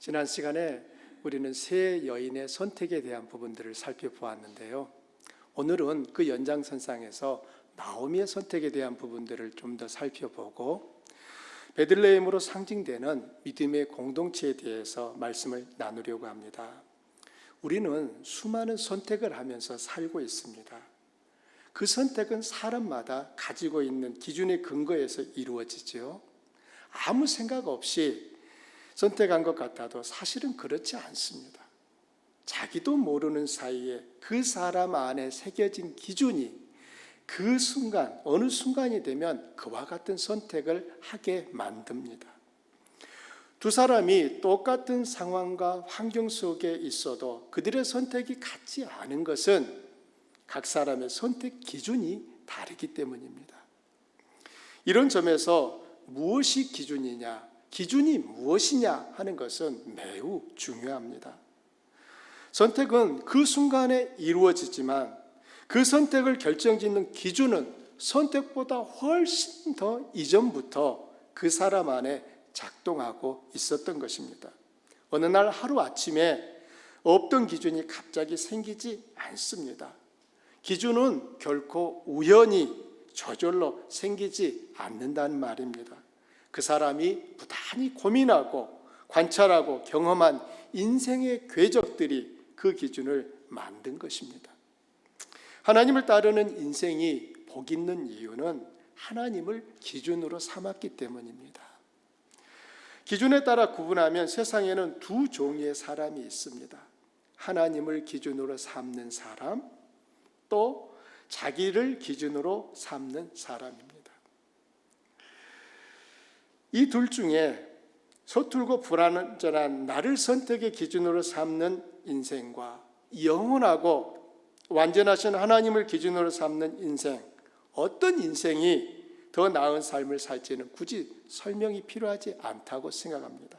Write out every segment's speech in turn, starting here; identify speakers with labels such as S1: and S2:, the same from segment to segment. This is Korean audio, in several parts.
S1: 지난 시간에 우리는 세 여인의 선택에 대한 부분들을 살펴보았는데요. 오늘은 그 연장선상에서 나오미의 선택에 대한 부분들을 좀 더 살펴보고 베들레헴으로 상징되는 믿음의 공동체에 대해서 말씀을 나누려고 합니다. 우리는 수많은 선택을 하면서 살고 있습니다. 그 선택은 사람마다 가지고 있는 기준의 근거에서 이루어지죠. 아무 생각 없이 선택한 것 같아도 사실은 그렇지 않습니다. 자기도 모르는 사이에 그 사람 안에 새겨진 기준이 그 순간, 어느 순간이 되면 그와 같은 선택을 하게 만듭니다. 두 사람이 똑같은 상황과 환경 속에 있어도 그들의 선택이 같지 않은 것은 각 사람의 선택 기준이 다르기 때문입니다. 이런 점에서 무엇이 기준이냐, 기준이 무엇이냐 하는 것은 매우 중요합니다. 선택은 그 순간에 이루어지지만 그 선택을 결정짓는 기준은 선택보다 훨씬 더 이전부터 그 사람 안에 작동하고 있었던 것입니다. 어느 날 하루아침에 없던 기준이 갑자기 생기지 않습니다. 기준은 결코 우연히 저절로 생기지 않는다는 말입니다. 그 사람이 부단히 고민하고 관찰하고 경험한 인생의 궤적들이 그 기준을 만든 것입니다. 하나님을 따르는 인생이 복 있는 이유는 하나님을 기준으로 삼았기 때문입니다. 기준에 따라 구분하면 세상에는 두 종류의 사람이 있습니다. 하나님을 기준으로 삼는 사람, 또 자기를 기준으로 삼는 사람입니다. 이 둘 중에 서툴고 불완전한 나를 선택의 기준으로 삼는 인생과 영원하고 완전하신 하나님을 기준으로 삼는 인생, 어떤 인생이 더 나은 삶을 살지는 굳이 설명이 필요하지 않다고 생각합니다.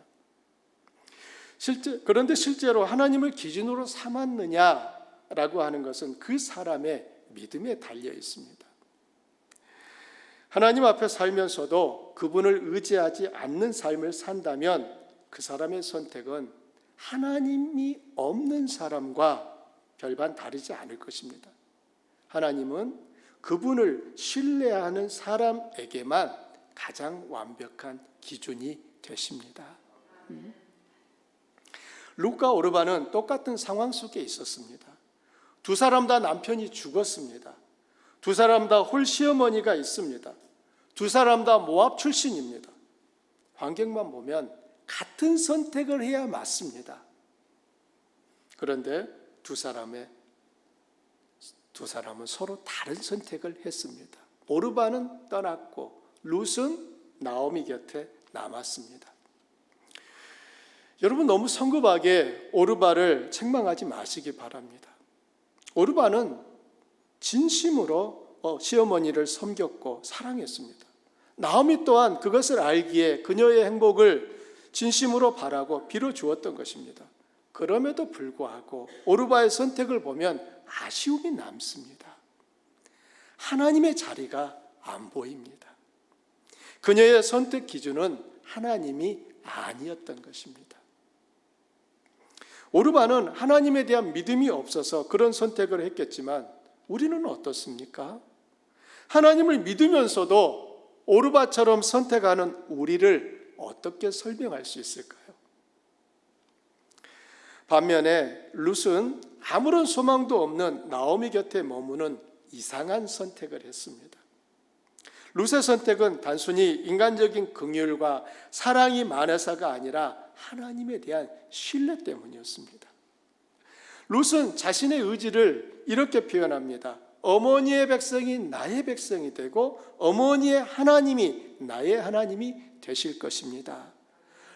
S1: 그런데 실제로 하나님을 기준으로 삼았느냐라고 하는 것은 그 사람의 믿음에 달려 있습니다. 하나님 앞에 살면서도 그분을 의지하지 않는 삶을 산다면 그 사람의 선택은 하나님이 없는 사람과 별반 다르지 않을 것입니다. 하나님은 그분을 신뢰하는 사람에게만 가장 완벽한 기준이 되십니다. 룻과 오르바는 똑같은 상황 속에 있었습니다. 두 사람 다 남편이 죽었습니다. 두 사람 다 홀시어머니가 있습니다. 두 사람 다 모압 출신입니다. 환경만 보면 같은 선택을 해야 맞습니다. 그런데 두 사람은 서로 다른 선택을 했습니다. 오르바는 떠났고 룻은 나오미 곁에 남았습니다. 여러분, 너무 성급하게 오르바를 책망하지 마시기 바랍니다. 오르바는 진심으로 시어머니를 섬겼고 사랑했습니다. 나오미 또한 그것을 알기에 그녀의 행복을 진심으로 바라고 빌어주었던 것입니다. 그럼에도 불구하고 오르바의 선택을 보면 아쉬움이 남습니다. 하나님의 자리가 안 보입니다. 그녀의 선택 기준은 하나님이 아니었던 것입니다. 오르바는 하나님에 대한 믿음이 없어서 그런 선택을 했겠지만 우리는 어떻습니까? 하나님을 믿으면서도 오르바처럼 선택하는 우리를 어떻게 설명할 수 있을까요? 반면에 룻은 아무런 소망도 없는 나오미 곁에 머무는 이상한 선택을 했습니다. 룻의 선택은 단순히 인간적인 긍휼과 사랑이 많아서가 아니라 하나님에 대한 신뢰 때문이었습니다. 룻은 자신의 의지를 이렇게 표현합니다. 어머니의 백성이 나의 백성이 되고 어머니의 하나님이 나의 하나님이 되실 것입니다.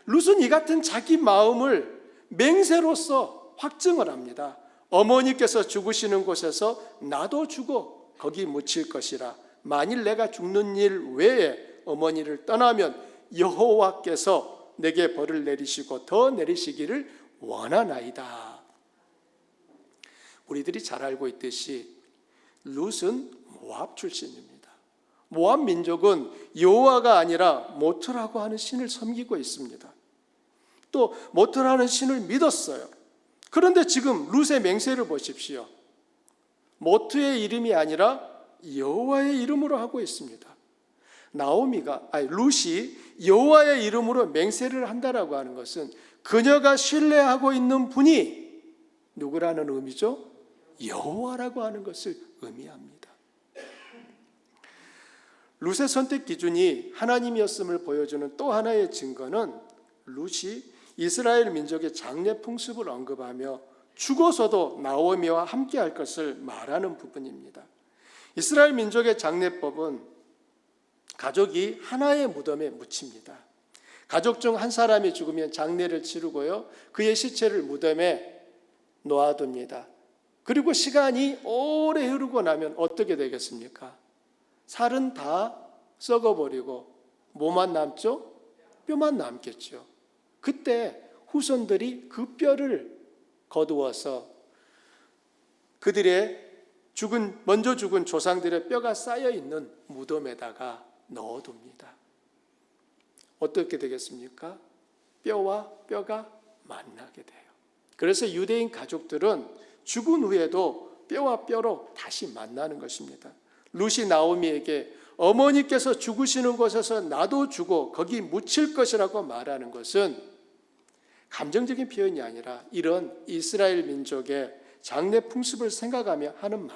S1: 룻은 이 같은 자기 마음을 맹세로서 확증을 합니다. 어머니께서 죽으시는 곳에서 나도 죽어 거기 묻힐 것이라. 만일 내가 죽는 일 외에 어머니를 떠나면 여호와께서 내게 벌을 내리시고 더 내리시기를 원하나이다. 우리들이 잘 알고 있듯이 룻은 모압 출신입니다. 모압 민족은 여호와가 아니라 모트라고 하는 신을 섬기고 있습니다. 또 모토라는 신을 믿었어요. 그런데 지금 룻의 맹세를 보십시오. 모토의 이름이 아니라 여호와의 이름으로 하고 있습니다. 룻이 여호와의 이름으로 맹세를 한다라고 하는 것은 그녀가 신뢰하고 있는 분이 누구라는 의미죠? 여호와라고 하는 것을 의미합니다. 룻의 선택 기준이 하나님이었음을 보여주는 또 하나의 증거는 룻이 이스라엘 민족의 장례 풍습을 언급하며 죽어서도 나오미와 함께할 것을 말하는 부분입니다. 이스라엘 민족의 장례법은 가족이 하나의 무덤에 묻힙니다. 가족 중 한 사람이 죽으면 장례를 치르고요, 그의 시체를 무덤에 놓아둡니다. 그리고 시간이 오래 흐르고 나면 어떻게 되겠습니까? 살은 다 썩어버리고 뭐만 남죠? 뼈만 남겠죠. 그때 후손들이 그 뼈를 거두어서 그들의 먼저 죽은 조상들의 뼈가 쌓여있는 무덤에다가 넣어둡니다. 어떻게 되겠습니까? 뼈와 뼈가 만나게 돼요. 그래서 유대인 가족들은 죽은 후에도 뼈와 뼈로 다시 만나는 것입니다. 룻이 나오미에게 어머니께서 죽으시는 곳에서 나도 죽어 거기 묻힐 것이라고 말하는 것은 감정적인 표현이 아니라 이런 이스라엘 민족의 장례 풍습을 생각하며 하는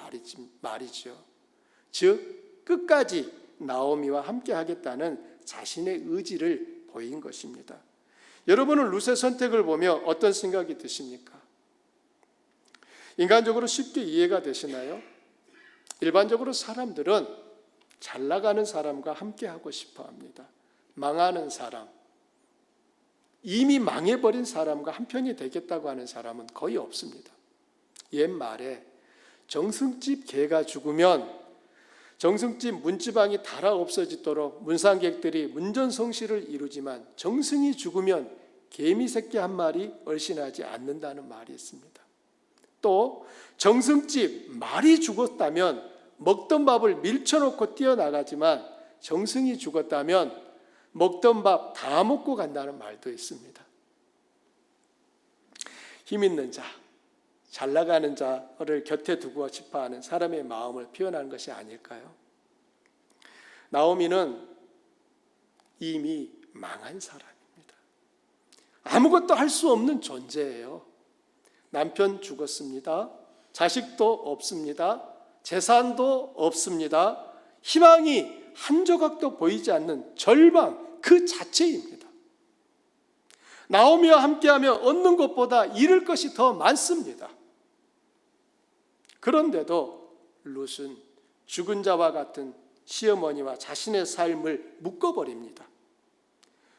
S1: 말이죠. 즉 끝까지 나오미와 함께 하겠다는 자신의 의지를 보인 것입니다. 여러분은 룻의 선택을 보며 어떤 생각이 드십니까? 인간적으로 쉽게 이해가 되시나요? 일반적으로 사람들은 잘 나가는 사람과 함께 하고 싶어 합니다. 망하는 사람, 이미 망해버린 사람과 한편이 되겠다고 하는 사람은 거의 없습니다. 옛말에 정승집 개가 죽으면 정승집 문지방이 닳아 없어지도록 문상객들이 문전성시를 이루지만 정승이 죽으면 개미 새끼 한 마리 얼씬하지 않는다는 말이 있습니다. 또 정승집 말이 죽었다면 먹던 밥을 밀쳐놓고 뛰어나가지만 정승이 죽었다면 먹던 밥 다 먹고 간다는 말도 있습니다. 힘 있는 자, 잘 나가는 자를 곁에 두고 싶어하는 사람의 마음을 표현하는 것이 아닐까요? 나오미는 이미 망한 사람입니다. 아무것도 할 수 없는 존재예요. 남편 죽었습니다. 자식도 없습니다. 재산도 없습니다. 희망이 한 조각도 보이지 않는 절망 그 자체입니다. 나오미와 함께하며 얻는 것보다 잃을 것이 더 많습니다. 그런데도 룻은 죽은 자와 같은 시어머니와 자신의 삶을 묶어버립니다.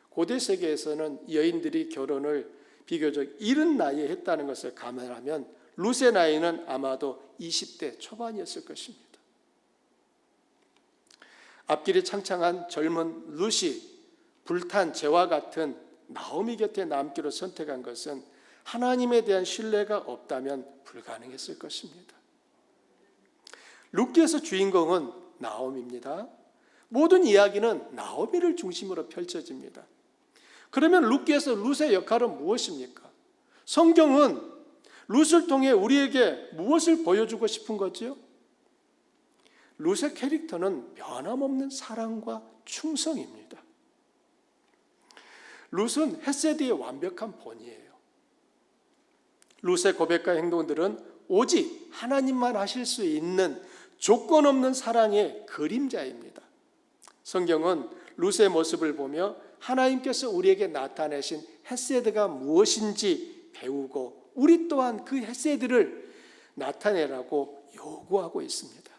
S1: 고대 세계에서는 여인들이 결혼을 비교적 이른 나이에 했다는 것을 감안하면 룻의 나이는 아마도 20대 초반이었을 것입니다. 앞길이 창창한 젊은 룻이 불탄 재와 같은 나오미 곁에 남기로 선택한 것은 하나님에 대한 신뢰가 없다면 불가능했을 것입니다. 룻기에서 주인공은 나오미입니다. 모든 이야기는 나오미를 중심으로 펼쳐집니다. 그러면 룻기에서 룻의 역할은 무엇입니까? 성경은 룻을 통해 우리에게 무엇을 보여주고 싶은 거지요? 룻의 캐릭터는 변함없는 사랑과 충성입니다. 룻은 헤세드의 완벽한 본이에요. 룻의 고백과 행동들은 오직 하나님만 하실 수 있는 조건 없는 사랑의 그림자입니다. 성경은 룻의 모습을 보며 하나님께서 우리에게 나타내신 헤세드가 무엇인지 배우고 우리 또한 그 헤세드를 나타내라고 요구하고 있습니다.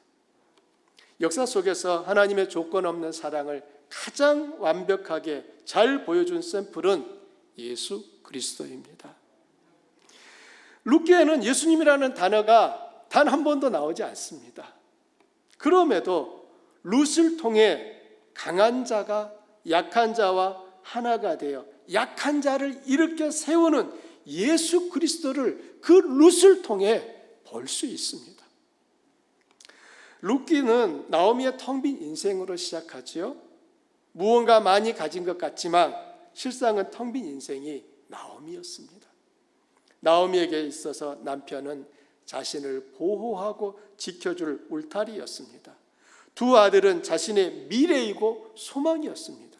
S1: 역사 속에서 하나님의 조건 없는 사랑을 가장 완벽하게 잘 보여준 샘플은 예수 그리스도입니다. 룻기에는 예수님이라는 단어가 단 한 번도 나오지 않습니다. 그럼에도 룻을 통해 강한 자가 약한 자와 하나가 되어 약한 자를 일으켜 세우는 예수 그리스도를 그 룻을 통해 볼 수 있습니다. 룻기는 나오미의 텅 빈 인생으로 시작하지요. 무언가 많이 가진 것 같지만 실상은 텅 빈 인생이 나오미였습니다. 나오미에게 있어서 남편은 자신을 보호하고 지켜줄 울타리였습니다. 두 아들은 자신의 미래이고 소망이었습니다.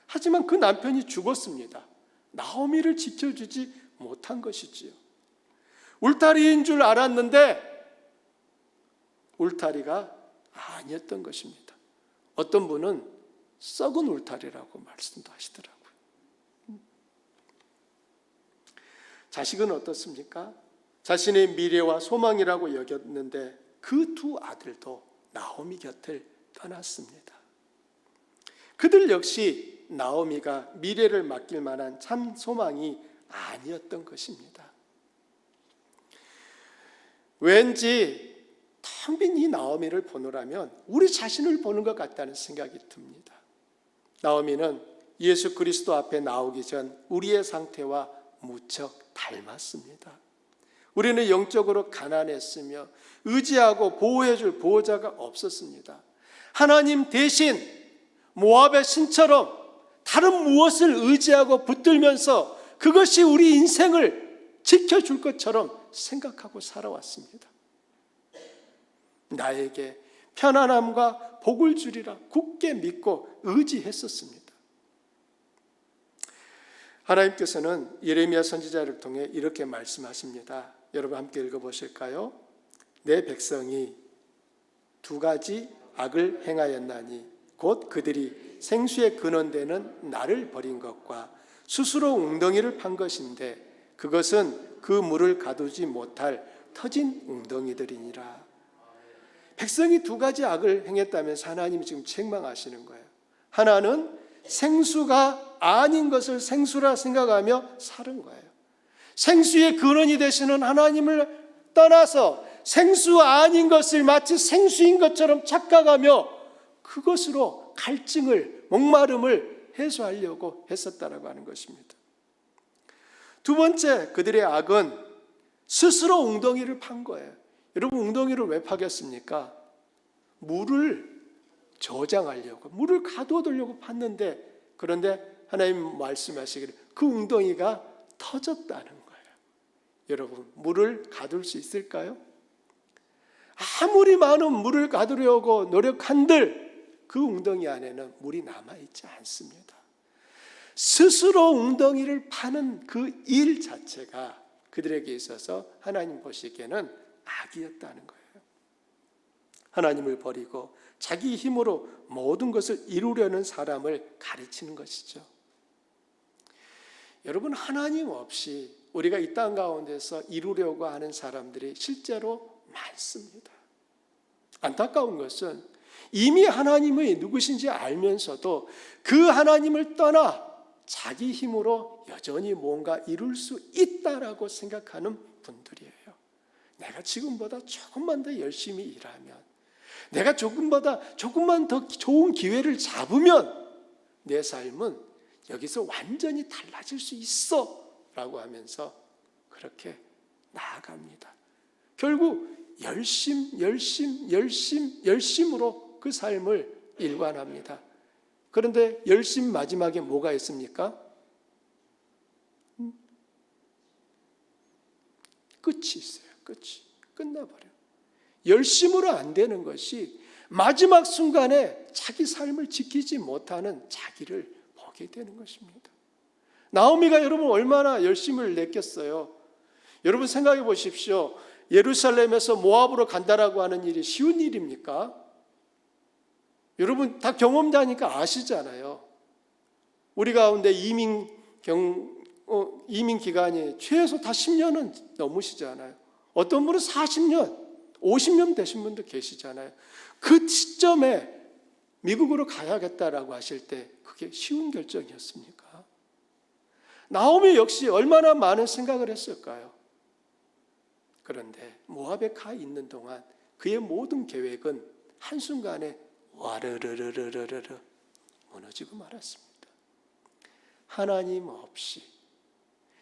S1: 하지만 그 남편이 죽었습니다. 나오미를 지켜주지 못한 것이지요. 울타리인 줄 알았는데 울타리가 아니었던 것입니다. 어떤 분은 썩은 울타리라고 말씀도 하시더라고요. 자식은 어떻습니까? 자신의 미래와 소망이라고 여겼는데 그 두 아들도 나오미 곁을 떠났습니다. 그들 역시 나오미가 미래를 맡길 만한 참 소망이 아니었던 것입니다. 왠지 텅 빈 이 나오미를 보느라면 우리 자신을 보는 것 같다는 생각이 듭니다. 나오미는 예수 그리스도 앞에 나오기 전 우리의 상태와 무척 닮았습니다. 우리는 영적으로 가난했으며 의지하고 보호해줄 보호자가 없었습니다. 하나님 대신 모압의 신처럼 다른 무엇을 의지하고 붙들면서 그것이 우리 인생을 지켜줄 것처럼 생각하고 살아왔습니다. 나에게 편안함과 복을 주리라 굳게 믿고 의지했었습니다. 하나님께서는 예레미야 선지자를 통해 이렇게 말씀하십니다. 여러분 함께 읽어보실까요? 내 백성이 두 가지 악을 행하였나니 곧 그들이 생수의 근원되는 나를 버린 것과 스스로 웅덩이를 판 것인데 그것은 그 물을 가두지 못할 터진 웅덩이들이니라. 백성이 두 가지 악을 행했다면서 하나님이 지금 책망하시는 거예요. 하나는 생수가 아닌 것을 생수라 생각하며 사는 거예요. 생수의 근원이 되시는 하나님을 떠나서 생수 아닌 것을 마치 생수인 것처럼 착각하며 그것으로 갈증을, 목마름을 해소하려고 했었다라고 하는 것입니다. 두 번째, 그들의 악은 스스로 웅덩이를 판 거예요. 여러분, 웅덩이를 왜 파겠습니까? 물을 저장하려고, 물을 가둬두려고 팠는데, 그런데 하나님 말씀하시기를 그 웅덩이가 터졌다는 거예요. 여러분, 물을 가둘 수 있을까요? 아무리 많은 물을 가두려고 노력한들 그 웅덩이 안에는 물이 남아있지 않습니다. 스스로 웅덩이를 파는 그 일 자체가 그들에게 있어서 하나님 보시기에는 악이었다는 거예요. 하나님을 버리고 자기 힘으로 모든 것을 이루려는 사람을 가르치는 것이죠. 여러분, 하나님 없이 우리가 이 땅 가운데서 이루려고 하는 사람들이 실제로 많습니다. 안타까운 것은 이미 하나님이 누구신지 알면서도 그 하나님을 떠나 자기 힘으로 여전히 뭔가 이룰 수 있다라고 생각하는 분들이에요. 내가 지금보다 조금만 더 열심히 일하면, 내가 조금만 더 좋은 기회를 잡으면 내 삶은 여기서 완전히 달라질 수 있어 라고 하면서 그렇게 나아갑니다. 결국 열심으로 그 삶을 일관합니다. 그런데 열심 마지막에 뭐가 있습니까? 끝이 있어요. 끝나버려요. 열심으로 안 되는 것이 마지막 순간에 자기 삶을 지키지 못하는 자기를 보게 되는 것입니다. 나오미가 여러분 얼마나 열심을 냈겠어요. 여러분 생각해 보십시오. 예루살렘에서 모압으로 간다라고 하는 일이 쉬운 일입니까? 여러분 다 경험자니까 아시잖아요. 우리 가운데 이민 기간이 최소 다 10년은 넘으시잖아요. 어떤 분은 40년, 50년 되신 분도 계시잖아요. 그 시점에 미국으로 가야겠다라고 하실 때 그게 쉬운 결정이었습니까? 나오미 역시 얼마나 많은 생각을 했을까요? 그런데 모압에 가 있는 동안 그의 모든 계획은 한순간에 와르르르르르르 무너지고 말았습니다. 하나님 없이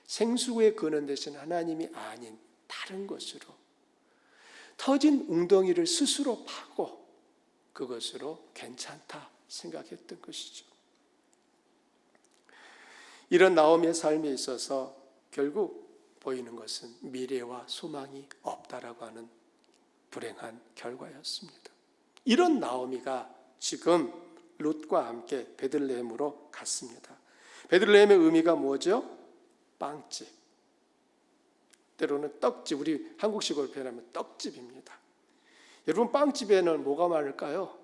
S1: 생수의 근원 되신 하나님이 아닌 다른 것으로 터진 웅덩이를 스스로 파고 그것으로 괜찮다 생각했던 것이죠. 이런 나오미의 삶에 있어서 결국 보이는 것은 미래와 소망이 없다라고 하는 불행한 결과였습니다. 이런 나오미가 지금 룻과 함께 베들레헴으로 갔습니다. 베들레헴의 의미가 뭐죠? 빵집. 때로는 떡집, 우리 한국식으로 표현하면 떡집입니다. 여러분, 빵집에는 뭐가 많을까요?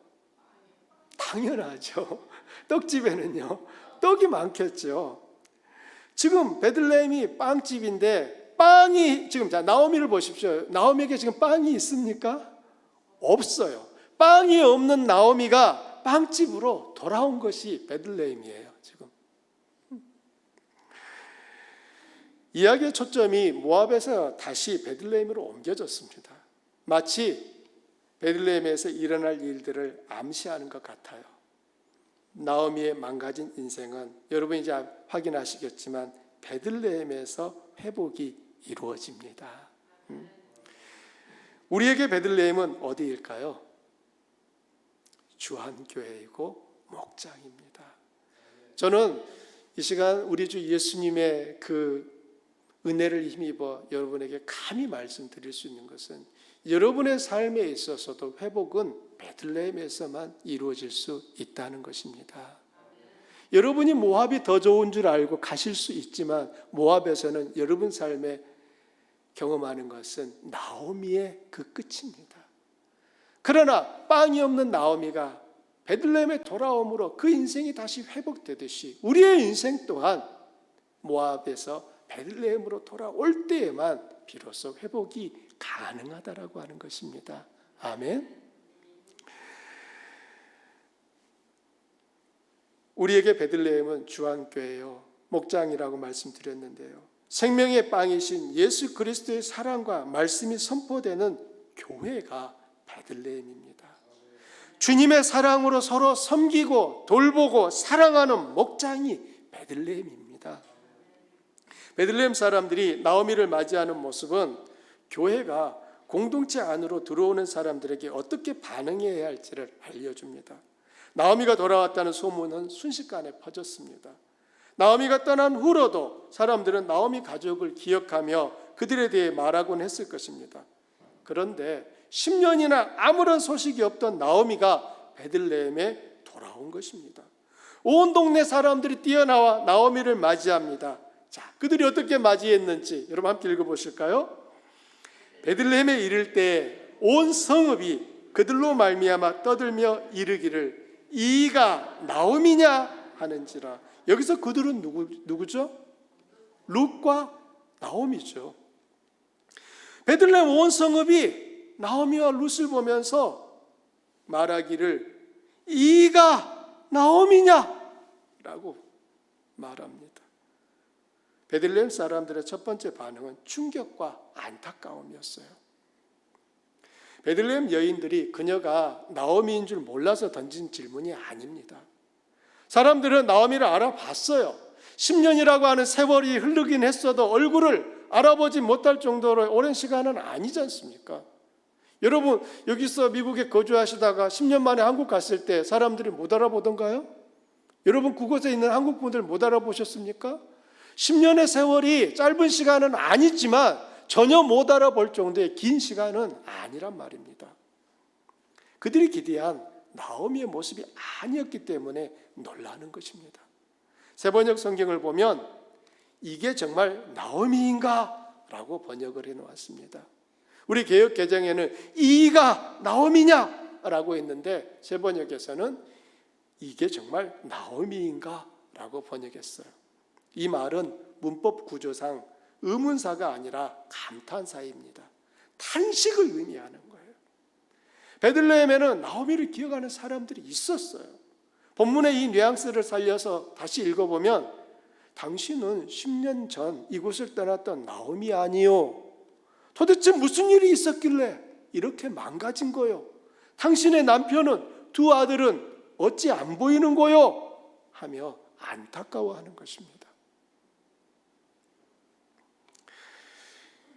S1: 당연하죠. 떡집에는요, 떡이 많겠죠. 지금 베들레헴이 빵집인데 빵이 지금, 자, 나오미를 보십시오. 나오미에게 지금 빵이 있습니까? 없어요. 빵이 없는 나오미가 빵집으로 돌아온 것이 베들레헴이에요. 지금 이야기의 초점이 모압에서 다시 베들레헴으로 옮겨졌습니다. 마치 베들레헴에서 일어날 일들을 암시하는 것 같아요. 나오미의 망가진 인생은 여러분이 이제 확인하시겠지만 베들레헴에서 회복이 이루어집니다. 우리에게 베들레헴은 어디일까요? 주한교회이고 목장입니다. 저는 이 시간 우리 주 예수님의 그 은혜를 힘입어 여러분에게 감히 말씀드릴 수 있는 것은 여러분의 삶에 있어서도 회복은 베들레헴에서만 이루어질 수 있다는 것입니다. 여러분이 모압이 더 좋은 줄 알고 가실 수 있지만 모압에서는 여러분 삶에 경험하는 것은 나오미의 그 끝입니다. 그러나 빵이 없는 나오미가 베들레헴에 돌아옴으로 그 인생이 다시 회복되듯이 우리의 인생 또한 모압에서 베들레헴으로 돌아올 때에만 비로소 회복이 가능하다라고 하는 것입니다. 아멘. 우리에게 베들레헴은 주한교회요, 목장이라고 말씀드렸는데요. 생명의 빵이신 예수 그리스도의 사랑과 말씀이 선포되는 교회가 베들레헴입니다. 주님의 사랑으로 서로 섬기고 돌보고 사랑하는 목장이 베들레헴입니다. 베들레헴 사람들이 나오미를 맞이하는 모습은 교회가 공동체 안으로 들어오는 사람들에게 어떻게 반응해야 할지를 알려줍니다. 나오미가 돌아왔다는 소문은 순식간에 퍼졌습니다. 나오미가 떠난 후로도 사람들은 나오미 가족을 기억하며 그들에 대해 말하곤 했을 것입니다. 그런데 10년이나 아무런 소식이 없던 나오미가 베들레헴에 돌아온 것입니다. 온 동네 사람들이 뛰어나와 나오미를 맞이합니다. 자, 그들이 어떻게 맞이했는지 여러분 함께 읽어보실까요? 베들레헴에 이를 때 온 성읍이 그들로 말미암아 떠들며 이르기를 이가 나오미냐 하는지라. 여기서 그들은 누구죠? 룻과 나오미죠. 베들레헴 온 성읍이 나오미와 룻을 보면서 말하기를 이가 나오미냐? 라고 말합니다. 베들레헴 사람들의 첫 번째 반응은 충격과 안타까움이었어요. 베들레헴 여인들이 그녀가 나오미인 줄 몰라서 던진 질문이 아닙니다. 사람들은 나오미를 알아봤어요. 10년이라고 하는 세월이 흐르긴 했어도 얼굴을 알아보지 못할 정도로 오랜 시간은 아니지 않습니까? 여러분, 여기서 미국에 거주하시다가 10년 만에 한국 갔을 때 사람들이 못 알아보던가요? 여러분, 그곳에 있는 한국 분들 못 알아보셨습니까? 10년의 세월이 짧은 시간은 아니지만 전혀 못 알아볼 정도의 긴 시간은 아니란 말입니다. 그들이 기대한 나오미의 모습이 아니었기 때문에 놀라는 것입니다. 세번역 성경을 보면 이게 정말 나오미인가? 라고 번역을 해놓았습니다. 우리 개역 개정에는 이가 나오미냐? 라고 했는데 세번역에서는 이게 정말 나오미인가? 라고 번역했어요. 이 말은 문법 구조상 의문사가 아니라 감탄사입니다. 탄식을 의미하는 거예요. 베들레헴에는 나오미를 기억하는 사람들이 있었어요. 본문의 이 뉘앙스를 살려서 다시 읽어보면 당신은 10년 전 이곳을 떠났던 나오미 아니요? 도대체 무슨 일이 있었길래 이렇게 망가진 거요? 당신의 남편은 두 아들은 어찌 안 보이는 거요? 하며 안타까워하는 것입니다.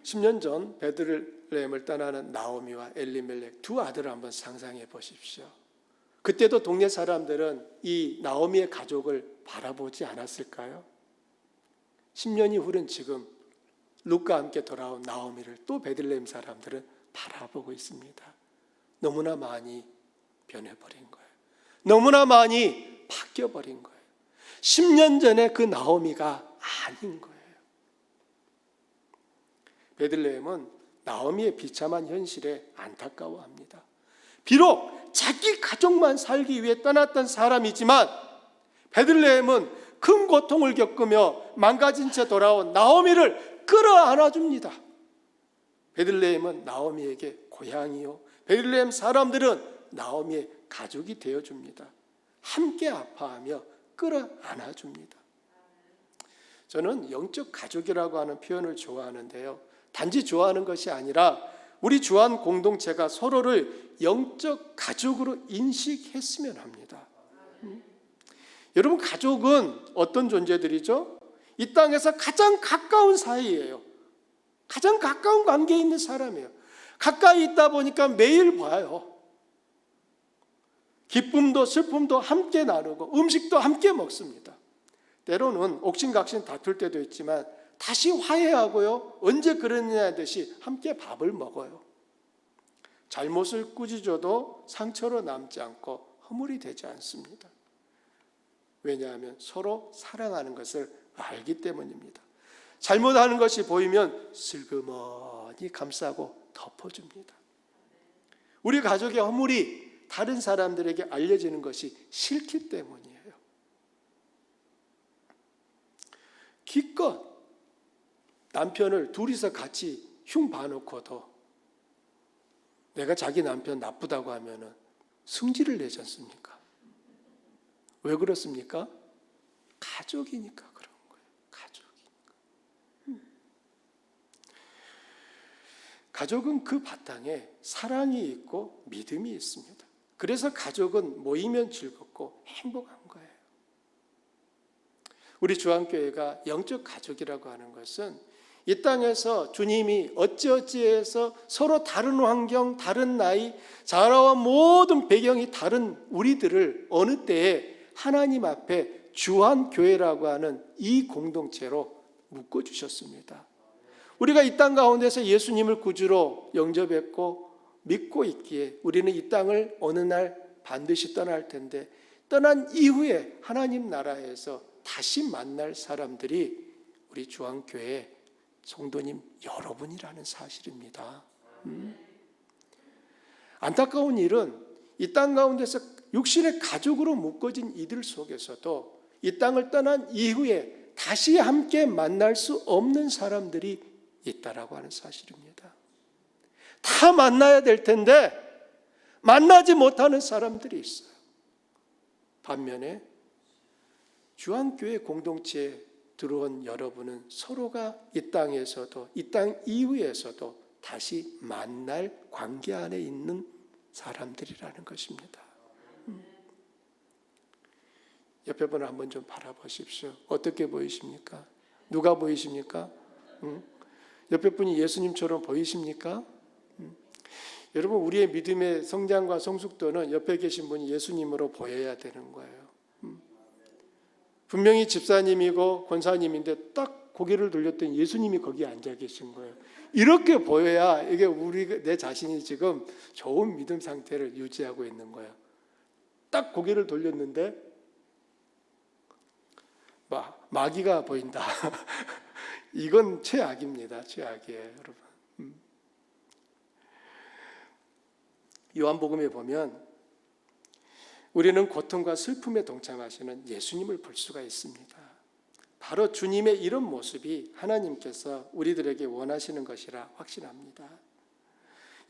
S1: 10년 전 베들레헴을 떠나는 나오미와 엘리멜렉 두 아들을 한번 상상해 보십시오. 그때도 동네 사람들은 이 나오미의 가족을 바라보지 않았을까요? 10년이 흐른 지금 룻과 함께 돌아온 나오미를 또 베들레헴 사람들은 바라보고 있습니다. 너무나 많이 변해버린 거예요. 너무나 많이 바뀌어버린 거예요. 10년 전에 그 나오미가 아닌 거예요. 베들레헴은 나오미의 비참한 현실에 안타까워합니다. 비록 자기 가족만 살기 위해 떠났던 사람이지만 베들레헴은 큰 고통을 겪으며 망가진 채 돌아온 나오미를 끌어안아 줍니다. 베들레헴은 나오미에게 고향이요, 베들레헴 사람들은 나오미의 가족이 되어줍니다. 함께 아파하며 끌어안아 줍니다. 저는 영적 가족이라고 하는 표현을 좋아하는데요, 단지 좋아하는 것이 아니라 우리 주한 공동체가 서로를 영적 가족으로 인식했으면 합니다. 여러분, 가족은 어떤 존재들이죠? 이 땅에서 가장 가까운 사이예요. 가장 가까운 관계에 있는 사람이에요. 가까이 있다 보니까 매일 봐요. 기쁨도 슬픔도 함께 나누고 음식도 함께 먹습니다. 때로는 옥신각신 다툴 때도 있지만 다시 화해하고요, 언제 그랬냐 하듯이 함께 밥을 먹어요. 잘못을 꾸짖어도 상처로 남지 않고 허물이 되지 않습니다. 왜냐하면 서로 사랑하는 것을 알기 때문입니다. 잘못하는 것이 보이면 슬그머니 감싸고 덮어줍니다. 우리 가족의 허물이 다른 사람들에게 알려지는 것이 싫기 때문이에요. 기껏 남편을 둘이서 같이 흉 봐놓고도 내가 자기 남편 나쁘다고 하면은 승질을 내지 않습니까? 왜 그렇습니까? 가족이니까 그런 거예요. 가족이니까. 가족은 그 바탕에 사랑이 있고 믿음이 있습니다. 그래서 가족은 모이면 즐겁고 행복한 거예요. 우리 주한교회가 영적 가족이라고 하는 것은 이 땅에서 주님이 어찌어찌해서 서로 다른 환경, 다른 나이, 자라와 모든 배경이 다른 우리들을 어느 때에 하나님 앞에 주한교회라고 하는 이 공동체로 묶어주셨습니다. 우리가 이 땅 가운데서 예수님을 구주로 영접했고 믿고 있기에 우리는 이 땅을 어느 날 반드시 떠날 텐데, 떠난 이후에 하나님 나라에서 다시 만날 사람들이 우리 주한교회 성도님 여러분이라는 사실입니다. 안타까운 일은 이 땅 가운데서 육신의 가족으로 묶어진 이들 속에서도 이 땅을 떠난 이후에 다시 함께 만날 수 없는 사람들이 있다라고 하는 사실입니다. 다 만나야 될 텐데 만나지 못하는 사람들이 있어요. 반면에 주한교회 공동체에 들어온 여러분은 서로가 이 땅에서도 이 땅 이후에서도 다시 만날 관계 안에 있는 사람들이라는 것입니다. 옆에 분을 한번 좀 바라보십시오. 어떻게 보이십니까? 누가 보이십니까? 옆에 분이 예수님처럼 보이십니까? 여러분, 우리의 믿음의 성장과 성숙도는 옆에 계신 분이 예수님으로 보여야 되는 거예요. 분명히 집사님이고 권사님인데 딱 고개를 돌렸더니 예수님이 거기 앉아 계신 거예요. 이렇게 보여야 이게 내 자신이 지금 좋은 믿음 상태를 유지하고 있는 거예요. 딱 고개를 돌렸는데 마귀가 보인다. 이건 최악입니다. 최악이에요, 여러분. 요한복음에 보면 우리는 고통과 슬픔에 동참하시는 예수님을 볼 수가 있습니다. 바로 주님의 이런 모습이 하나님께서 우리들에게 원하시는 것이라 확신합니다.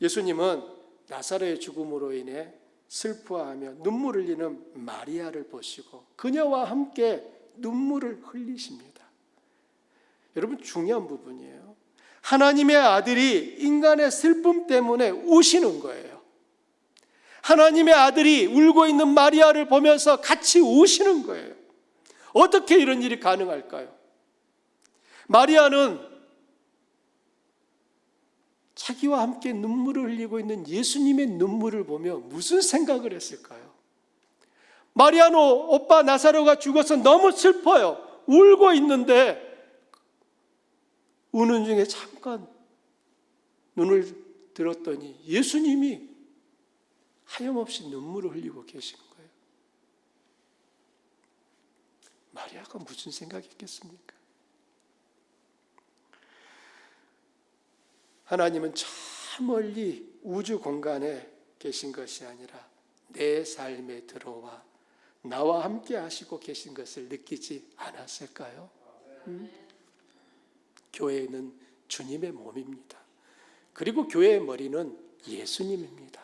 S1: 예수님은 나사로의 죽음으로 인해 슬퍼하며 눈물을 흘리는 마리아를 보시고 그녀와 함께 눈물을 흘리십니다. 여러분, 중요한 부분이에요. 하나님의 아들이 인간의 슬픔 때문에 우시는 거예요. 하나님의 아들이 울고 있는 마리아를 보면서 같이 우시는 거예요. 어떻게 이런 일이 가능할까요? 마리아는 자기와 함께 눈물을 흘리고 있는 예수님의 눈물을 보며 무슨 생각을 했을까요? 마리아는 오빠 나사로가 죽어서 너무 슬퍼요. 울고 있는데 우는 중에 잠깐 눈을 들었더니 예수님이 하염없이 눈물을 흘리고 계신 거예요. 마리아가 무슨 생각했겠습니까? 하나님은 저 멀리 우주 공간에 계신 것이 아니라 내 삶에 들어와 나와 함께 하시고 계신 것을 느끼지 않았을까요? 교회는 주님의 몸입니다. 그리고 교회의 머리는 예수님입니다.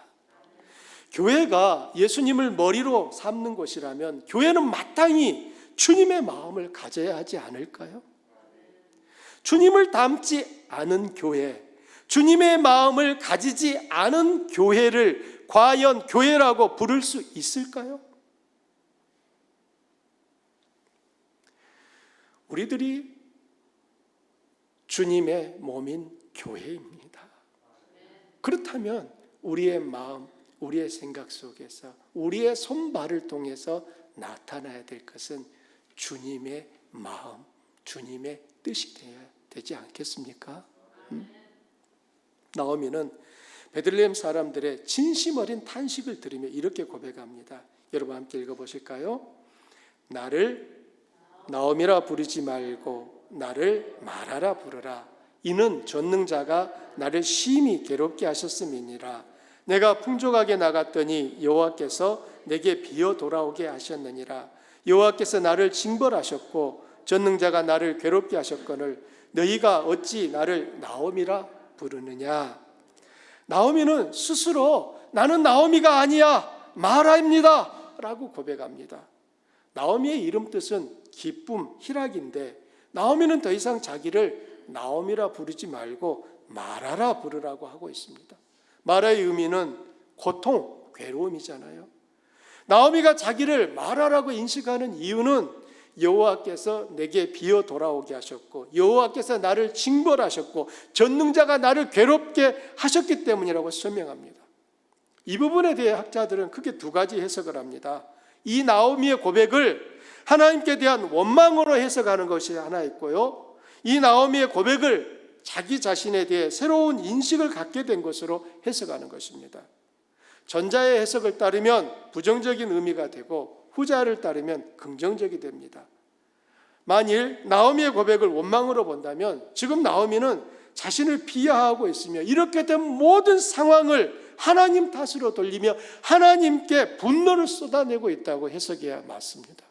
S1: 교회가 예수님을 머리로 삼는 곳이라면 교회는 마땅히 주님의 마음을 가져야 하지 않을까요? 주님을 닮지 않은 교회, 주님의 마음을 가지지 않은 교회를 과연 교회라고 부를 수 있을까요? 우리들이 주님의 몸인 교회입니다. 그렇다면 우리의 마음, 우리의 생각 속에서 우리의 손발을 통해서 나타나야 될 것은 주님의 마음, 주님의 뜻이 되지 않겠습니까? 나오미는 베들레헴 사람들의 진심 어린 탄식을 들으며 이렇게 고백합니다. 여러분 함께 읽어보실까요? 나를 나오미라 부르지 말고 나를 마라라 부르라. 이는 전능자가 나를 심히 괴롭게 하셨음이니라. 내가 풍족하게 나갔더니 여호와께서 내게 비어 돌아오게 하셨느니라. 여호와께서 나를 징벌하셨고 전능자가 나를 괴롭게 하셨거늘 너희가 어찌 나를 나오미라 부르느냐. 나오미는 스스로 나는 나오미가 아니야 마라입니다 라고 고백합니다. 나오미의 이름 뜻은 기쁨, 희락인데 나오미는 더 이상 자기를 나오미라 부르지 말고 마라라 부르라고 하고 있습니다. 마라의 의미는 고통, 괴로움이잖아요. 나오미가 자기를 마라라고 인식하는 이유는 여호와께서 내게 비어 돌아오게 하셨고 여호와께서 나를 징벌하셨고 전능자가 나를 괴롭게 하셨기 때문이라고 설명합니다. 이 부분에 대해 학자들은 크게 두 가지 해석을 합니다. 이 나오미의 고백을 하나님께 대한 원망으로 해석하는 것이 하나 있고요, 이 나오미의 고백을 자기 자신에 대해 새로운 인식을 갖게 된 것으로 해석하는 것입니다. 전자의 해석을 따르면 부정적인 의미가 되고 후자를 따르면 긍정적이 됩니다. 만일 나오미의 고백을 원망으로 본다면 지금 나오미는 자신을 비하하고 있으며 이렇게 된 모든 상황을 하나님 탓으로 돌리며 하나님께 분노를 쏟아내고 있다고 해석해야 맞습니다.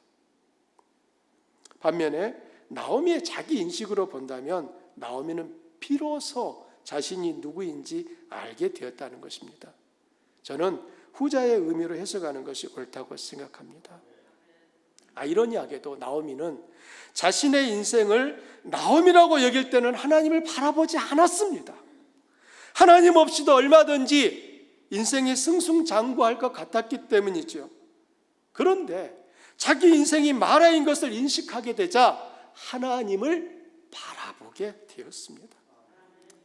S1: 반면에 나오미의 자기 인식으로 본다면 나오미는 비로소 자신이 누구인지 알게 되었다는 것입니다. 저는 후자의 의미로 해석하는 것이 옳다고 생각합니다. 아이러니하게도 나오미는 자신의 인생을 나오미라고 여길 때는 하나님을 바라보지 않았습니다. 하나님 없이도 얼마든지 인생이 승승장구할 것 같았기 때문이죠. 그런데 자기 인생이 마라인 것을 인식하게 되자 하나님을 바라보게 되었습니다.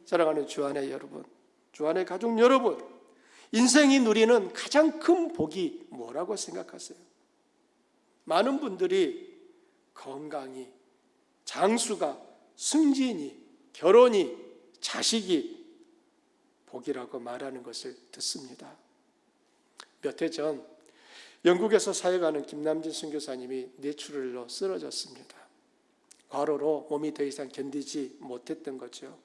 S1: 사랑하는 주안의 여러분, 주안의 가족 여러분, 인생이 누리는 가장 큰 복이 뭐라고 생각하세요? 많은 분들이 건강이, 장수가, 승진이, 결혼이, 자식이 복이라고 말하는 것을 듣습니다. 몇 해 전 영국에서 사역하는 김남진 선교사님이 뇌출혈로 쓰러졌습니다. 과로로 몸이 더 이상 견디지 못했던 거죠.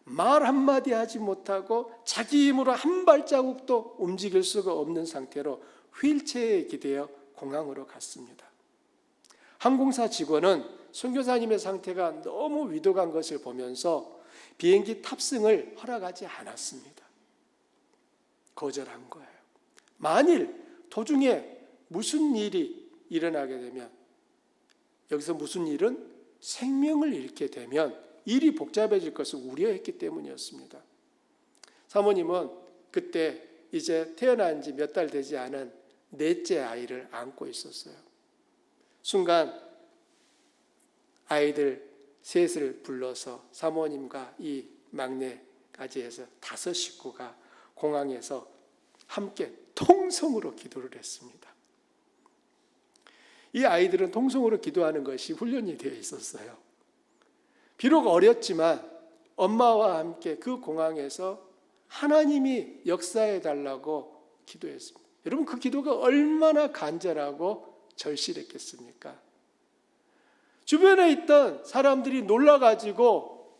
S1: 말 한마디 하지 못하고 자기 힘으로 한 발자국도 움직일 수가 없는 상태로 휠체어에 기대어 공항으로 갔습니다. 항공사 직원은 선교사님의 상태가 너무 위독한 것을 보면서 비행기 탑승을 허락하지 않았습니다. 거절한 거예요. 만일 도중에 무슨 일이 일어나게 되면, 여기서 무슨 일은 생명을 잃게 되면 일이 복잡해질 것을 우려했기 때문이었습니다. 사모님은 그때 이제 태어난 지 몇 달 되지 않은 넷째 아이를 안고 있었어요. 순간 아이들 셋을 불러서 사모님과 이 막내까지 해서 5 식구가 공항에서 함께 통성으로 기도를 했습니다. 이 아이들은 통성으로 기도하는 것이 훈련이 되어 있었어요. 비록 어렸지만 엄마와 함께 그 공항에서 하나님이 역사해 달라고 기도했습니다. 여러분, 그 기도가 얼마나 간절하고 절실했겠습니까? 주변에 있던 사람들이 놀라가지고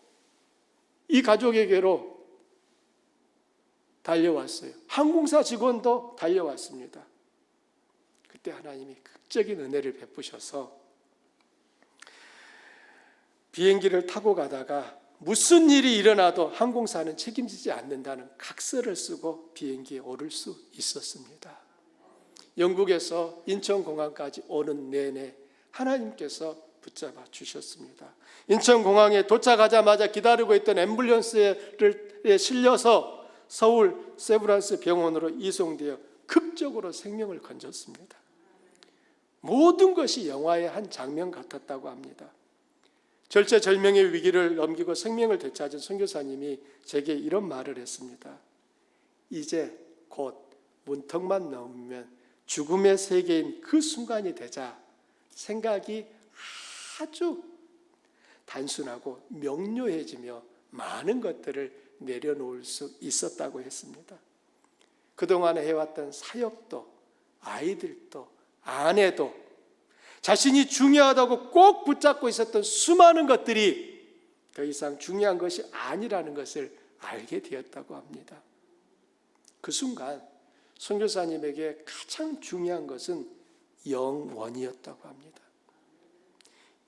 S1: 이 가족에게로 달려왔어요. 항공사 직원도 달려왔습니다. 그때 하나님이 극적인 은혜를 베푸셔서 비행기를 타고 가다가 무슨 일이 일어나도 항공사는 책임지지 않는다는 각서를 쓰고 비행기에 오를 수 있었습니다. 영국에서 인천공항까지 오는 내내 하나님께서 붙잡아 주셨습니다. 인천공항에 도착하자마자 기다리고 있던 앰뷸런스에 실려서 서울 세브란스 병원으로 이송되어 극적으로 생명을 건졌습니다. 모든 것이 영화의 한 장면 같았다고 합니다. 절체절명의 위기를 넘기고 생명을 되찾은 선교사님이 제게 이런 말을 했습니다. 이제 곧 문턱만 넘으면 죽음의 세계인 그 순간이 되자 생각이 아주 단순하고 명료해지며 많은 것들을 내려놓을 수 있었다고 했습니다. 그동안 해왔던 사역도, 아이들도, 아내도, 자신이 중요하다고 꼭 붙잡고 있었던 수많은 것들이 더 이상 중요한 것이 아니라는 것을 알게 되었다고 합니다. 그 순간 선교사님에게 가장 중요한 것은 영원이었다고 합니다.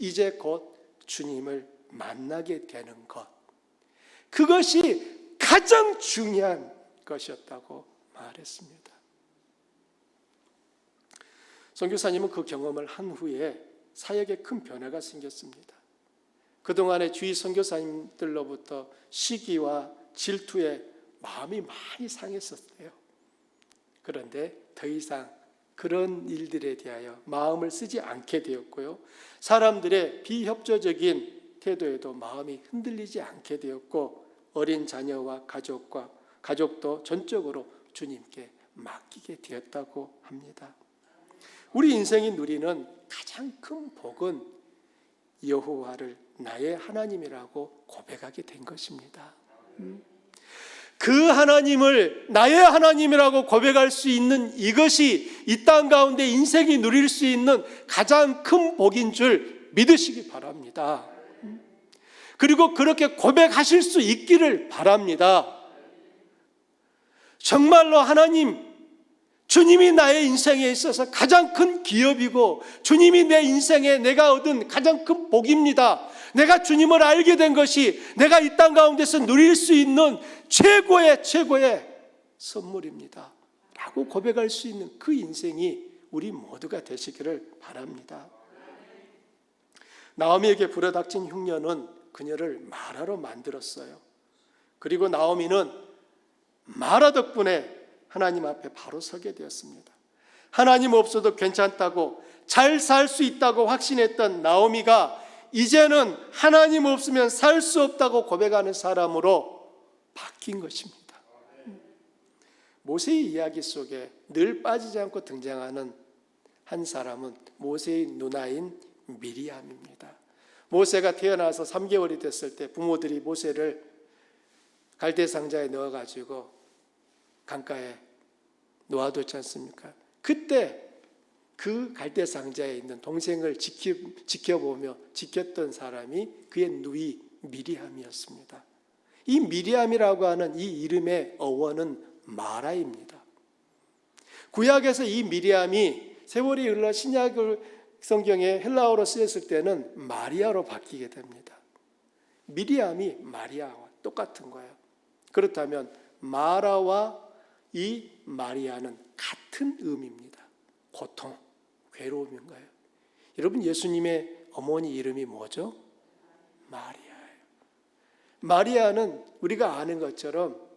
S1: 이제 곧 주님을 만나게 되는 것, 그것이 가장 중요한 것이었다고 말했습니다. 선교사님은 그 경험을 한 후에 사역에 큰 변화가 생겼습니다. 그동안의 주위 선교사님들로부터 시기와 질투에 마음이 많이 상했었어요. 그런데 더 이상 그런 일들에 대하여 마음을 쓰지 않게 되었고요. 사람들의 비협조적인 태도에도 마음이 흔들리지 않게 되었고, 어린 자녀와 가족도 전적으로 주님께 맡기게 되었다고 합니다. 우리 인생이 누리는 가장 큰 복은 여호와를 나의 하나님이라고 고백하게 된 것입니다. 그 하나님을 나의 하나님이라고 고백할 수 있는 이것이 이 땅 가운데 인생이 누릴 수 있는 가장 큰 복인 줄 믿으시기 바랍니다. 그리고 그렇게 고백하실 수 있기를 바랍니다. 정말로 하나님, 주님이 나의 인생에 있어서 가장 큰 기업이고 주님이 내 인생에 내가 얻은 가장 큰 복입니다. 내가 주님을 알게 된 것이 내가 이 땅 가운데서 누릴 수 있는 최고의 선물입니다 라고 고백할 수 있는 그 인생이 우리 모두가 되시기를 바랍니다. 나오미에게 불어닥친 흉년은 그녀를 마라로 만들었어요. 그리고 나오미는 마라 덕분에 하나님 앞에 바로 서게 되었습니다. 하나님 없어도 괜찮다고, 잘 살 수 있다고 확신했던 나오미가 이제는 하나님 없으면 살 수 없다고 고백하는 사람으로 바뀐 것입니다. 모세의 이야기 속에 늘 빠지지 않고 등장하는 한 사람은 모세의 누나인 미리암입니다. 모세가 태어나서 3개월이 됐을 때 부모들이 모세를 갈대 상자에 넣어가지고 강가에 놓아뒀지 않습니까? 그때 그 갈대 상자에 있는 동생을 지켜보며 지켰던 사람이 그의 누이 미리암이었습니다. 이 미리암이라고 하는 이 이름의 어원은 마라입니다. 구약에서 이 미리암이 세월이 흘러 신약 성경에 헬라어로 쓰였을 때는 마리아로 바뀌게 됩니다. 미리암이 마리아와 똑같은 거예요. 그렇다면 마라와 이 마리아는 같은 의미입니다. 고통, 괴로움인 거예요. 여러분, 예수님의 어머니 이름이 뭐죠? 마리아예요. 마리아는 우리가 아는 것처럼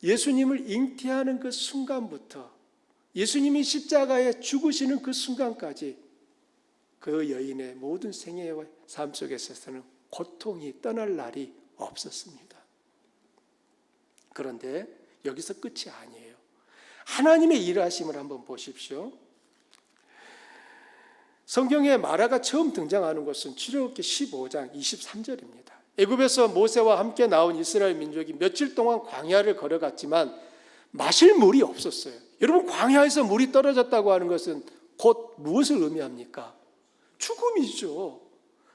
S1: 예수님을 잉태하는 그 순간부터 예수님이 십자가에 죽으시는 그 순간까지 그 여인의 모든 생애와 삶 속에서는 고통이 떠날 날이 없었습니다. 그런데 여기서 끝이 아니에요. 하나님의 일하심을 한번 보십시오. 성경에 마라가 처음 등장하는 것은 출애굽기 15장 23절입니다. 애굽에서 모세와 함께 나온 이스라엘 민족이 며칠 동안 광야를 걸어갔지만 마실 물이 없었어요. 여러분, 광야에서 물이 떨어졌다고 하는 것은 곧 무엇을 의미합니까? 죽음이죠.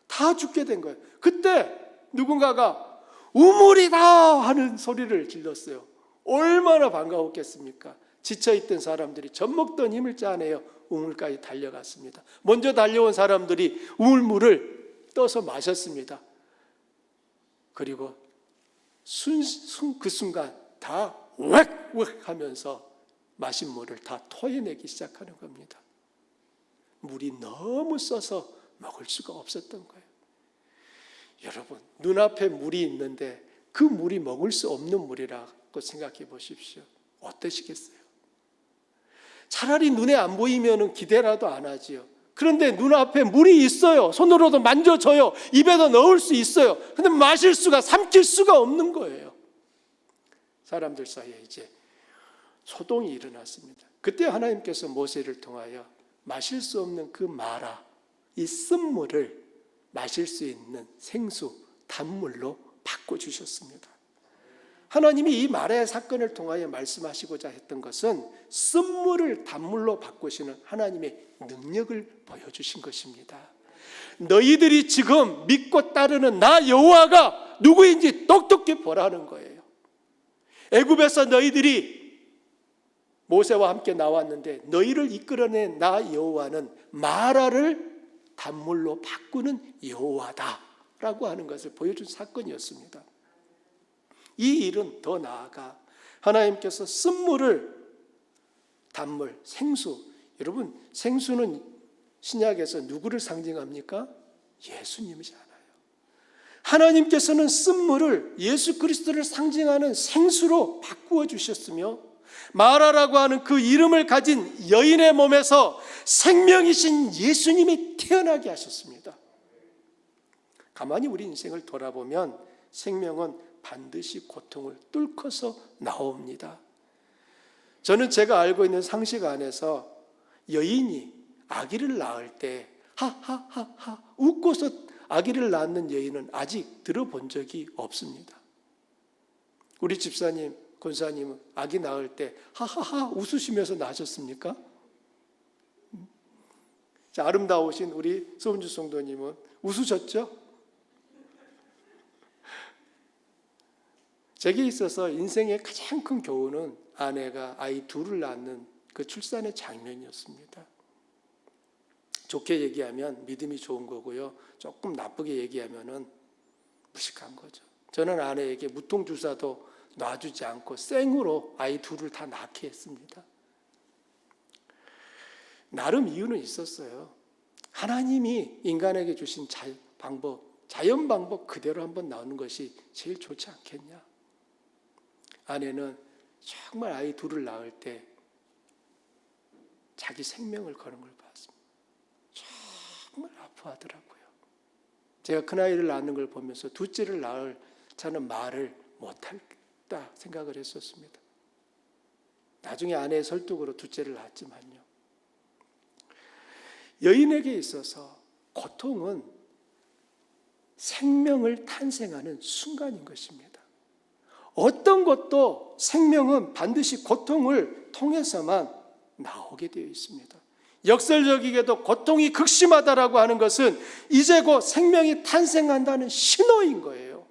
S1: 다 죽게 된 거예요. 그때 누군가가 우물이다 하는 소리를 질렀어요. 얼마나 반가웠겠습니까? 지쳐있던 사람들이 젖먹던 힘을 짜내어 우물까지 달려갔습니다. 먼저 달려온 사람들이 우물물을 떠서 마셨습니다. 그리고 그 순간 다 웩웩 하면서 마신 물을 다 토해내기 시작하는 겁니다. 물이 너무 써서 먹을 수가 없었던 거예요. 여러분, 눈앞에 물이 있는데 그 물이 먹을 수 없는 물이라고 생각해 보십시오. 어떠시겠어요? 차라리 눈에 안 보이면 기대라도 안 하지요. 그런데 눈앞에 물이 있어요. 손으로도 만져져요. 입에도 넣을 수 있어요. 그런데 마실 수가, 삼킬 수가 없는 거예요. 사람들 사이에 이제 소동이 일어났습니다. 그때 하나님께서 모세를 통하여 마실 수 없는 그 마라, 이 쓴물을 마실 수 있는 생수, 단물로 바꿔주셨습니다. 하나님이 이 마라의 사건을 통하여 말씀하시고자 했던 것은 쓴물을 단물로 바꾸시는 하나님의 능력을 보여주신 것입니다. 너희들이 지금 믿고 따르는 나 여호와가 누구인지 똑똑히 보라는 거예요. 애굽에서 너희들이 모세와 함께 나왔는데 너희를 이끌어낸 나 여호와는 마라를 단물로 바꾸는 여호와다라고 하는 것을 보여준 사건이었습니다. 이 일은 더 나아가 하나님께서 쓴물을 단물, 생수, 여러분 생수는 신약에서 누구를 상징합니까? 예수님이잖아요. 하나님께서는 쓴물을 예수 그리스도를 상징하는 생수로 바꾸어 주셨으며 마라라고 하는 그 이름을 가진 여인의 몸에서 생명이신 예수님이 태어나게 하셨습니다. 가만히 우리 인생을 돌아보면 생명은 반드시 고통을 뚫고서 나옵니다. 저는 제가 알고 있는 상식 안에서 여인이 아기를 낳을 때 하하하하 웃고서 아기를 낳는 여인은 아직 들어본 적이 없습니다. 우리 집사님, 권사님은 아기 낳을 때 하하하 웃으시면서 낳으셨습니까? 자, 아름다우신 우리 서은주 성도님은 웃으셨죠? 제게 있어서 인생의 가장 큰 교훈은 아내가 아이 둘을 낳는 그 출산의 장면이었습니다. 좋게 얘기하면 믿음이 좋은 거고요. 조금 나쁘게 얘기하면은 무식한 거죠. 저는 아내에게 무통주사도 놔주지 않고 생으로 아이 둘을 다 낳게 했습니다. 나름 이유는 있었어요. 하나님이 인간에게 주신 자연 방법 그대로 한번 나오는 것이 제일 좋지 않겠냐. 아내는 정말 아이 둘을 낳을 때 자기 생명을 거는 걸 봤습니다. 정말 아파하더라고요. 제가 큰아이를 낳는 걸 보면서 둘째를 낳을 자는 말을 못하겠다 생각을 했었습니다. 나중에 아내의 설득으로 둘째를 낳았지만요. 여인에게 있어서 고통은 생명을 탄생하는 순간인 것입니다. 어떤 것도 생명은 반드시 고통을 통해서만 나오게 되어 있습니다. 역설적이게도 고통이 극심하다라고 하는 것은 이제 곧 생명이 탄생한다는 신호인 거예요.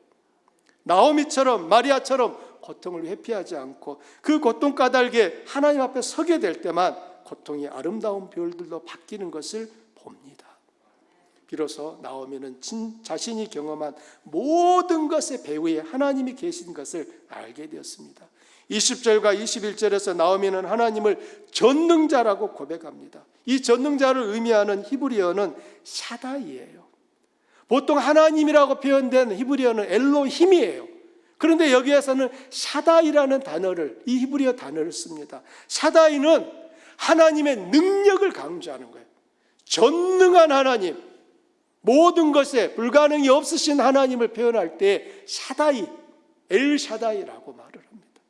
S1: 나오미처럼 마리아처럼 고통을 회피하지 않고 그 고통 까닭에 하나님 앞에 서게 될 때만 고통이 아름다운 별들로 바뀌는 것을 봅니다. 비로소 나오미는 자신이 경험한 모든 것의 배후에 하나님이 계신 것을 알게 되었습니다. 20절과 21절에서 나오미는 하나님을 전능자라고 고백합니다. 이 전능자를 의미하는 히브리어는 샤다이예요. 보통 하나님이라고 표현된 히브리어는 엘로힘이에요. 그런데 여기에서는 샤다이라는 단어를, 이 히브리어 단어를 씁니다. 샤다이는 하나님의 능력을 강조하는 거예요. 전능한 하나님, 모든 것에 불가능이 없으신 하나님을 표현할 때 샤다이, 엘샤다이라고 말을 합니다.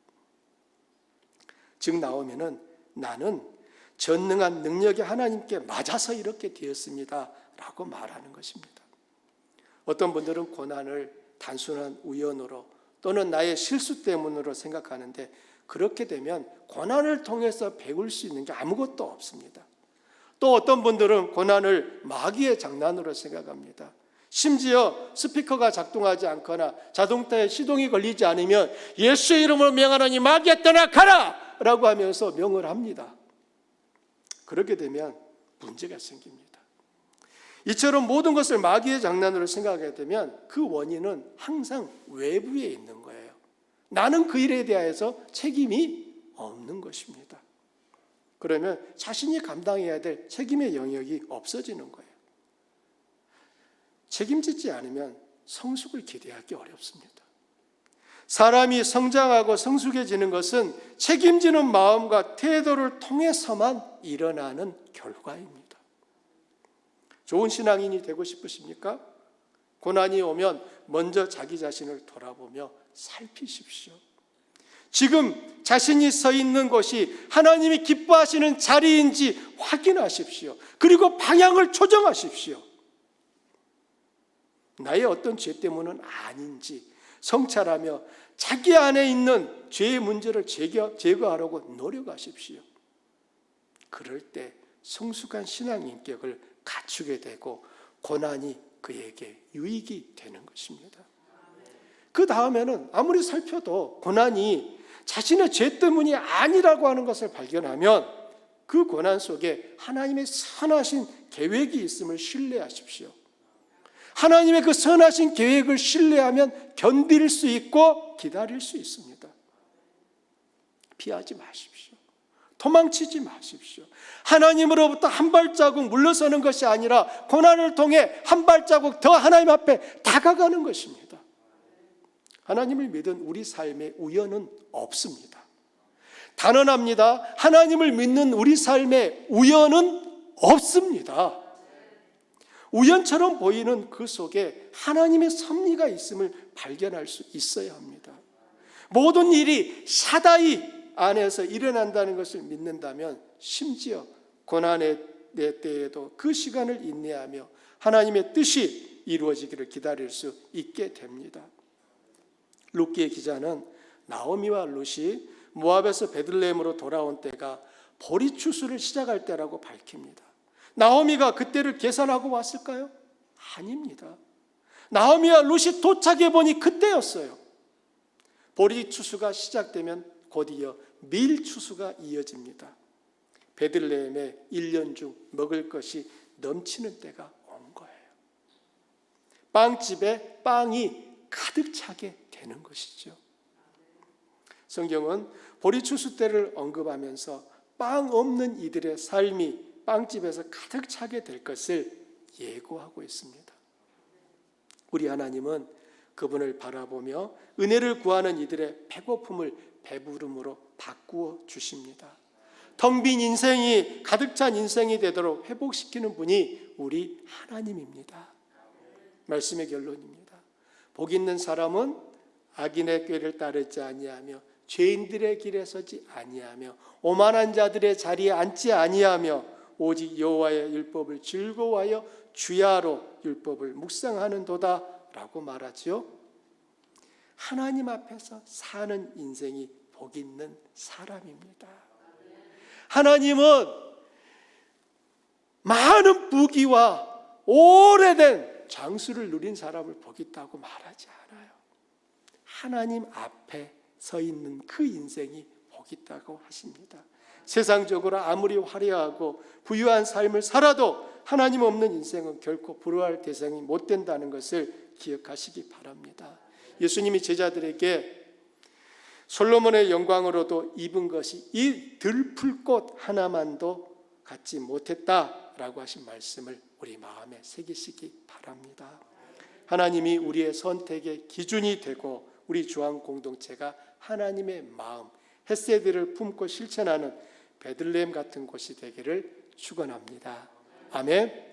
S1: 즉 나오면은 나는 전능한 능력의 하나님께 맞아서 이렇게 되었습니다 라고 말하는 것입니다. 어떤 분들은 고난을 단순한 우연으로 또는 나의 실수 때문으로 생각하는데, 그렇게 되면 고난을 통해서 배울 수 있는 게 아무것도 없습니다. 또 어떤 분들은 고난을 마귀의 장난으로 생각합니다. 심지어 스피커가 작동하지 않거나 자동차에 시동이 걸리지 않으면 예수의 이름으로 명하노니 마귀야 떠나가라! 라고 하면서 명을 합니다. 그렇게 되면 문제가 생깁니다. 이처럼 모든 것을 마귀의 장난으로 생각하게 되면 그 원인은 항상 외부에 있는 거예요. 나는 그 일에 대해서 책임이 없는 것입니다. 그러면 자신이 감당해야 될 책임의 영역이 없어지는 거예요. 책임지지 않으면 성숙을 기대하기 어렵습니다. 사람이 성장하고 성숙해지는 것은 책임지는 마음과 태도를 통해서만 일어나는 결과입니다. 좋은 신앙인이 되고 싶으십니까? 고난이 오면 먼저 자기 자신을 돌아보며 살피십시오. 지금 자신이 서 있는 곳이 하나님이 기뻐하시는 자리인지 확인하십시오. 그리고 방향을 조정하십시오. 나의 어떤 죄 때문은 아닌지 성찰하며 자기 안에 있는 죄의 문제를 제거하려고 노력하십시오. 그럴 때 성숙한 신앙 인격을 갖추게 되고 고난이 그에게 유익이 되는 것입니다. 그 다음에는 아무리 살펴도 고난이 자신의 죄 때문이 아니라고 하는 것을 발견하면 그 고난 속에 하나님의 선하신 계획이 있음을 신뢰하십시오. 하나님의 그 선하신 계획을 신뢰하면 견딜 수 있고 기다릴 수 있습니다. 피하지 마십시오. 도망치지 마십시오. 하나님으로부터 한 발자국 물러서는 것이 아니라 고난을 통해 한 발자국 더 하나님 앞에 다가가는 것입니다. 하나님을 믿은 우리 삶에 우연은 없습니다. 단언합니다. 하나님을 믿는 우리 삶에 우연은 없습니다. 우연처럼 보이는 그 속에 하나님의 섭리가 있음을 발견할 수 있어야 합니다. 모든 일이 샤다이 안에서 일어난다는 것을 믿는다면 심지어 고난의 때에도 그 시간을 인내하며 하나님의 뜻이 이루어지기를 기다릴 수 있게 됩니다. 룻기의 기자는 나오미와 룻이 모압에서 베들레헴으로 돌아온 때가 보리 추수를 시작할 때라고 밝힙니다. 나오미가 그때를 계산하고 왔을까요? 아닙니다. 나오미와 룻이 도착해 보니 그때였어요. 보리 추수가 시작되면 곧이어 밀 추수가 이어집니다. 베들레헴에 1년 중 먹을 것이 넘치는 때가 온 거예요. 빵집에 빵이 가득 차게 되는 것이죠. 성경은 보리 추수 때를 언급하면서 빵 없는 이들의 삶이 빵집에서 가득 차게 될 것을 예고하고 있습니다. 우리 하나님은 그분을 바라보며 은혜를 구하는 이들의 배고픔을 배부름으로 바꾸어 주십니다. 텅 빈 인생이 가득 찬 인생이 되도록 회복시키는 분이 우리 하나님입니다. 말씀의 결론입니다. 복 있는 사람은 악인의 꾀를 따르지 아니하며 죄인들의 길에 서지 아니하며 오만한 자들의 자리에 앉지 아니하며 오직 여호와의 율법을 즐거워하여 주야로 율법을 묵상하는도다 라고 말하죠. 하나님 앞에서 사는 인생이 복 있는 사람입니다. 하나님은 많은 부귀와 오래된 장수를 누린 사람을 복 있다고 말하지 않아요. 하나님 앞에 서 있는 그 인생이 복 있다고 하십니다. 세상적으로 아무리 화려하고 부유한 삶을 살아도 하나님 없는 인생은 결코 부러워할 대상이 못 된다는 것을 기억하시기 바랍니다. 예수님이 제자들에게 솔로몬의 영광으로도 입은 것이 이 들풀꽃 하나만도 갖지 못했다라고 하신 말씀을 우리 마음에 새기시기 바랍니다. 하나님이 우리의 선택의 기준이 되고 우리 주한 공동체가 하나님의 마음, 헤세드를 품고 실천하는 베들레헴 같은 곳이 되기를 축원합니다. 아멘.